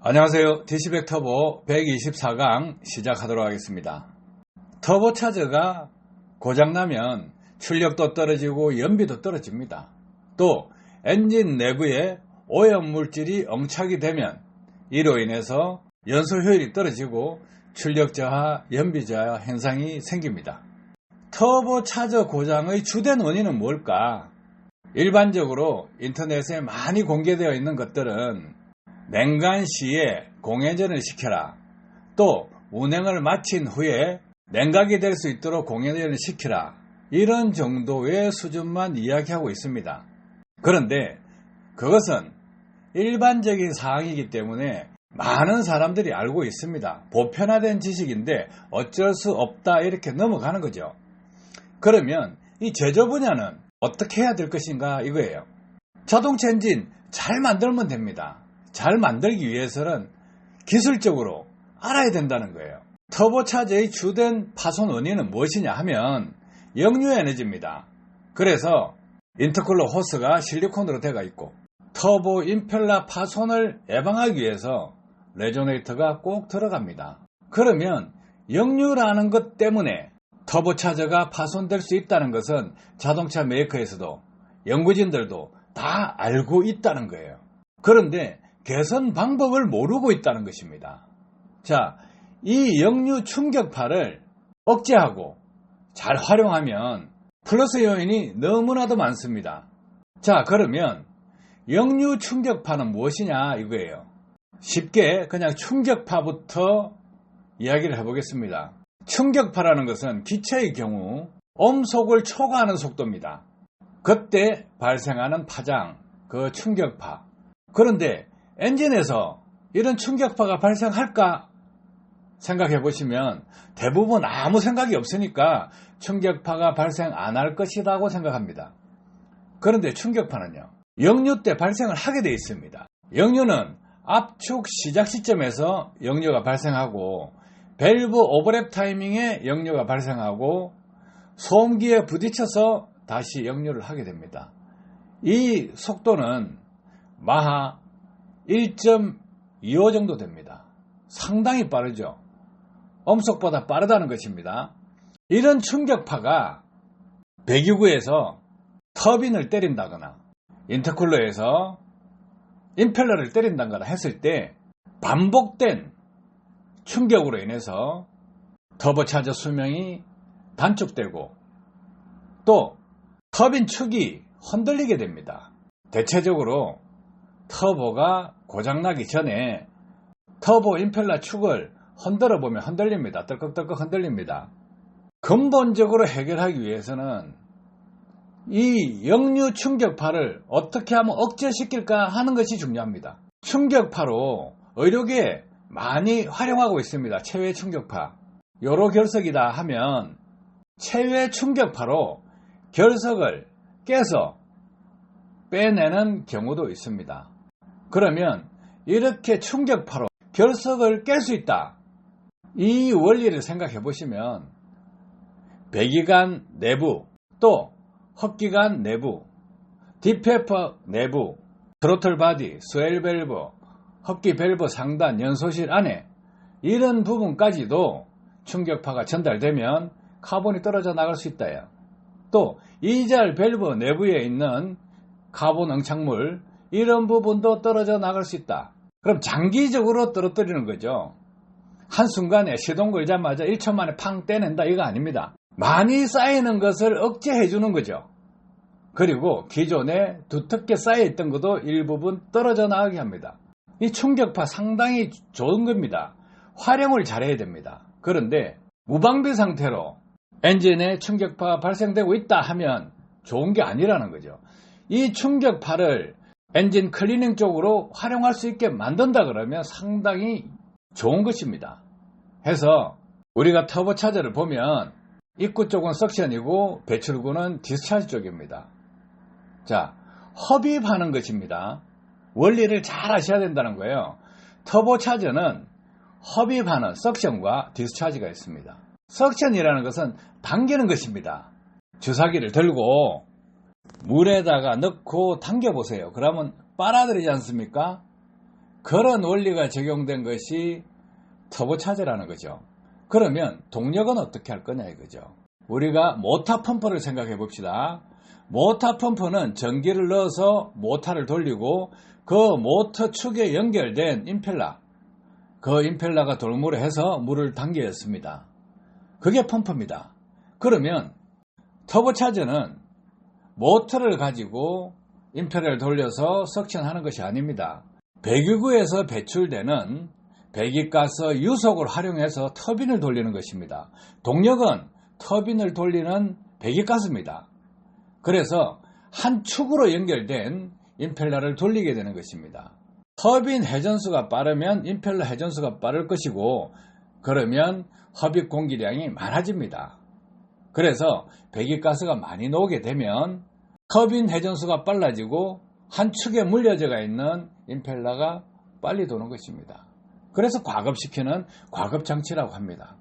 안녕하세요. DC백 터보 124강 시작하도록 하겠습니다. 터보차저가 고장나면 출력도 떨어지고 연비도 떨어집니다. 또 엔진 내부에 오염물질이 엄착이 되면 이로 인해서 연소 효율이 떨어지고 출력 저하, 연비 저하 현상이 생깁니다. 터보차저 고장의 주된 원인은 뭘까? 일반적으로 인터넷에 많이 공개되어 있는 것들은 냉간 시에 공회전을 시켜라, 또 운행을 마친 후에 냉각이 될 수 있도록 공회전을 시켜라, 이런 정도의 수준만 이야기하고 있습니다. 그런데 그것은 일반적인 사항이기 때문에 많은 사람들이 알고 있습니다. 보편화된 지식인데 어쩔 수 없다 이렇게 넘어가는 거죠. 그러면 이 제조 분야는 어떻게 해야 될 것인가 이거예요. 자동차 엔진 잘 만들면 됩니다. 잘 만들기 위해서는 기술적으로 알아야 된다는 거예요. 터보차저의 주된 파손 원인은 무엇이냐 하면 역류 에너지입니다. 그래서 인터쿨러 호스가 실리콘으로 되어 있고 터보 임펠러 파손을 예방하기 위해서 레조네이터가 꼭 들어갑니다. 그러면 역류라는 것 때문에 터보차저가 파손될 수 있다는 것은 자동차 메이커에서도 연구진들도 다 알고 있다는 거예요. 그런데 개선 방법을 모르고 있다는 것입니다. 자, 이 역류 충격파를 억제하고 잘 활용하면 플러스 요인이 너무나도 많습니다. 자, 그러면 역류 충격파는 무엇이냐 이거예요. 쉽게 그냥 충격파부터 이야기를 해보겠습니다. 충격파라는 것은 기체의 경우 음속을 초과하는 속도입니다. 그때 발생하는 파장, 그 충격파. 그런데 엔진에서 이런 충격파가 발생할까 생각해 보시면 대부분 아무 생각이 없으니까 충격파가 발생 안 할 것이라고 생각합니다. 그런데 충격파는요, 역류 때 발생을 하게 되어 있습니다. 역류는 압축 시작 시점에서 역류가 발생하고 밸브 오버랩 타이밍에 역류가 발생하고 소음기에 부딪혀서 다시 역류를 하게 됩니다. 이 속도는 마하 1.25 정도 됩니다. 상당히 빠르죠. 음속보다 빠르다는 것입니다. 이런 충격파가 배기구에서 터빈을 때린다거나 인터쿨러에서 임펠러를 때린다거나 했을 때 반복된 충격으로 인해서 터보차저 수명이 단축되고 또 터빈 축이 흔들리게 됩니다. 대체적으로 터보가 고장나기 전에 터보 임펠러 축을 흔들어 보면 흔들립니다. 떨컥떨컥 흔들립니다. 근본적으로 해결하기 위해서는 이 역류 충격파를 어떻게 하면 억제시킬까 하는 것이 중요합니다. 충격파로 의료계에 많이 활용하고 있습니다. 체외 충격파. 요로 결석이다 하면 체외 충격파로 결석을 깨서 빼내는 경우도 있습니다. 그러면 이렇게 충격파로 결석을 깰 수 있다. 이 원리를 생각해 보시면 배기관 내부, 또 흡기관 내부, 디페퍼 내부, 트로틀 바디, 스웰 밸브, 흡기 밸브 상단, 연소실 안에 이런 부분까지도 충격파가 전달되면 카본이 떨어져 나갈 수 있다요. 또 이잘 밸브 내부에 있는 카본 응착물, 이런 부분도 떨어져 나갈 수 있다. 그럼 장기적으로 떨어뜨리는 거죠. 한순간에 시동 걸자마자 1초 만에 팡 떼낸다 이거 아닙니다. 많이 쌓이는 것을 억제해 주는 거죠. 그리고 기존에 두텁게 쌓여있던 것도 일부분 떨어져 나가게 합니다. 이 충격파 상당히 좋은 겁니다. 활용을 잘해야 됩니다. 그런데 무방비 상태로 엔진에 충격파가 발생되고 있다 하면 좋은 게 아니라는 거죠. 이 충격파를 엔진 클리닝 쪽으로 활용할 수 있게 만든다 그러면 상당히 좋은 것입니다. 해서 우리가 터보차저를 보면 입구 쪽은 석션이고 배출구는 디스차지 쪽입니다. 자, 흡입하는 것입니다. 원리를 잘 아셔야 된다는 거예요. 터보차저는 흡입하는 석션과 디스차지가 있습니다. 석션이라는 것은 당기는 것입니다. 주사기를 들고 물에다가 넣고 당겨보세요. 그러면 빨아들이지 않습니까? 그런 원리가 적용된 것이 터보차저라는 거죠. 그러면 동력은 어떻게 할 거냐 이거죠. 우리가 모터 펌프를 생각해 봅시다. 모터 펌프는 전기를 넣어서 모터를 돌리고 그 모터 축에 연결된 임펠러, 그 임펠러가 돌물을 해서 물을 당겨였습니다. 그게 펌프입니다. 그러면 터보차저는 모터를 가지고 임펠러를 돌려서 석션하는 것이 아닙니다. 배기구에서 배출되는 배기가스 유속을 활용해서 터빈을 돌리는 것입니다. 동력은 터빈을 돌리는 배기가스입니다. 그래서 한 축으로 연결된 임펠러를 돌리게 되는 것입니다. 터빈 회전수가 빠르면 임펠러 회전수가 빠를 것이고 그러면 흡입 공기량이 많아집니다. 그래서 배기가스가 많이 나오게 되면 터빈 회전수가 빨라지고 한 축에 물려져 있는 임펠러가 빨리 도는 것입니다. 그래서 과급시키는 과급장치라고 합니다.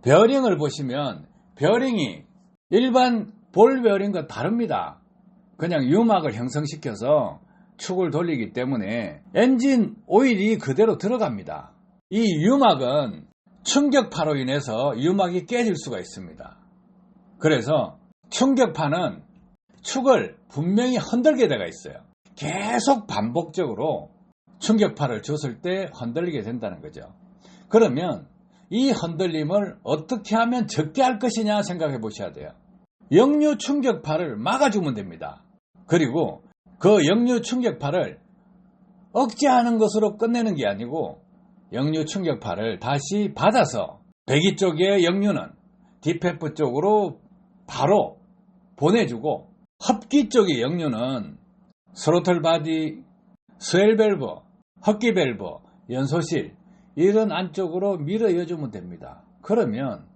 베어링을 보시면 베어링이 일반 볼 베어링과 다릅니다. 그냥 유막을 형성시켜서 축을 돌리기 때문에 엔진 오일이 그대로 들어갑니다. 이 유막은 충격파로 인해서 유막이 깨질 수가 있습니다. 그래서 충격파는 축을 분명히 흔들게 되어 있어요. 계속 반복적으로 충격파를 줬을 때 흔들리게 된다는 거죠. 그러면 이 흔들림을 어떻게 하면 적게 할 것이냐 생각해 보셔야 돼요. 역류 충격파를 막아주면 됩니다. 그리고 그 역류 충격파를 억제하는 것으로 끝내는 게 아니고 역류 충격파를 다시 받아서 배기 쪽의 역류는 디페프 쪽으로 바로 보내주고 흡기 쪽의 역류는 스로틀 바디, 스웰 밸브, 흡기 밸브, 연소실 이런 안쪽으로 밀어여주면 됩니다. 그러면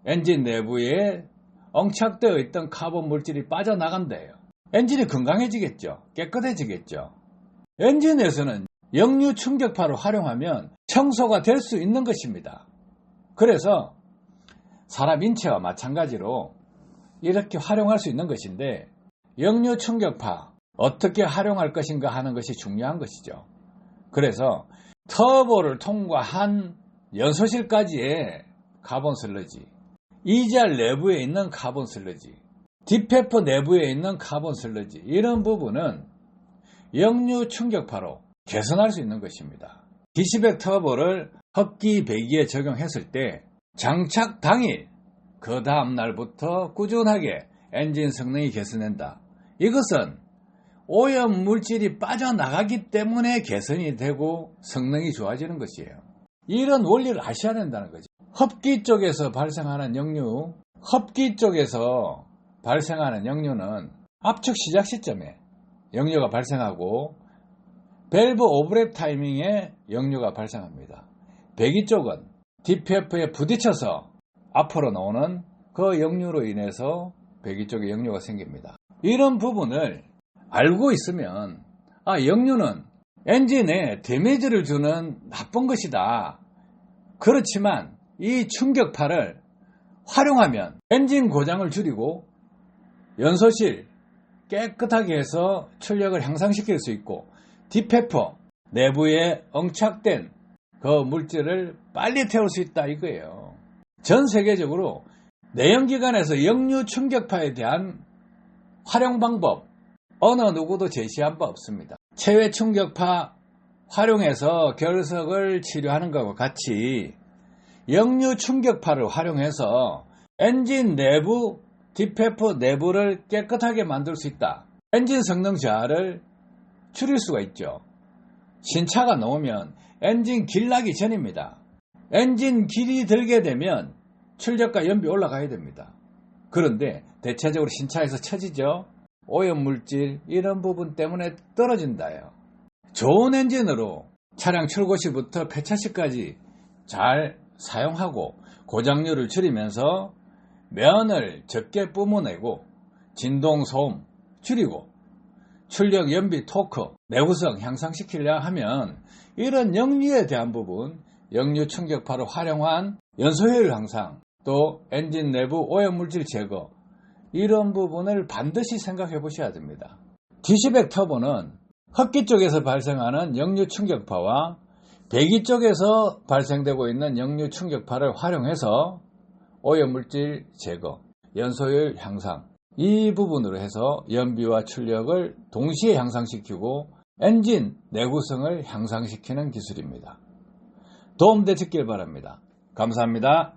엔진 내부에 엉착되어 있던 카본 물질이 빠져나간대요. 엔진이 건강해지겠죠. 깨끗해지겠죠. 엔진에서는 역류 충격파를 활용하면 청소가 될 수 있는 것입니다. 그래서 사람 인체와 마찬가지로 이렇게 활용할 수 있는 것인데 역류 충격파 어떻게 활용할 것인가 하는 것이 중요한 것이죠. 그래서 터보를 통과한 연소실까지의 카본 슬러지, 이잘 내부에 있는 카본 슬러지, 디페프 내부에 있는 카본 슬러지 이런 부분은 역류 충격파로 개선할 수 있는 것입니다. 디시백 터보를 흡기 배기에 적용했을 때 장착 당일 그 다음 날부터 꾸준하게 엔진 성능이 개선된다. 이것은 오염 물질이 빠져나가기 때문에 개선이 되고 성능이 좋아지는 것이에요. 이런 원리를 아셔야 된다는 거죠. 흡기 쪽에서 발생하는 역류, 흡기 쪽에서 발생하는 역류는 압축 시작 시점에 역류가 발생하고 밸브 오브랩 타이밍에 역류가 발생합니다. 배기 쪽은 DPF에 부딪혀서 앞으로 나오는 그 역류로 인해서 배기 쪽에 역류가 생깁니다. 이런 부분을 알고 있으면 역류는 엔진에 데미지를 주는 나쁜 것이다. 그렇지만 이 충격파를 활용하면 엔진 고장을 줄이고 연소실 깨끗하게 해서 출력을 향상시킬 수 있고 디페프 내부에 엉착된 그 물질을 빨리 태울 수 있다 이거예요. 전 세계적으로 내연기관에서 역류 충격파에 대한 활용 방법 어느 누구도 제시한 바 없습니다. 체외 충격파 활용해서 결석을 치료하는 것과 같이 역류 충격파를 활용해서 엔진 내부, 디페프 내부를 깨끗하게 만들 수 있다. 엔진 성능 저하를 줄일 수가 있죠. 신차가 나오면 엔진 길 나기 전입니다. 엔진 길이 들게 되면 출력과 연비 올라가야 됩니다. 그런데 대체적으로 신차에서 처지죠. 오염물질 이런 부분 때문에 떨어진다요. 좋은 엔진으로 차량 출고 시부터 폐차 시까지 잘 사용하고 고장률을 줄이면서 면을 적게 뿜어내고 진동 소음 줄이고 출력 연비 토크 내구성 향상시키려 하면 이런 역류에 대한 부분 역류 충격파를 활용한 연소효율 향상 또 엔진 내부 오염물질 제거 이런 부분을 반드시 생각해 보셔야 됩니다. 디시백 터보는 흡기 쪽에서 발생하는 역류 충격파와 배기 쪽에서 발생되고 있는 역류 충격파를 활용해서 오염물질 제거, 연소율 향상, 이 부분으로 해서 연비와 출력을 동시에 향상시키고 엔진 내구성을 향상시키는 기술입니다. 도움되셨길 바랍니다. 감사합니다.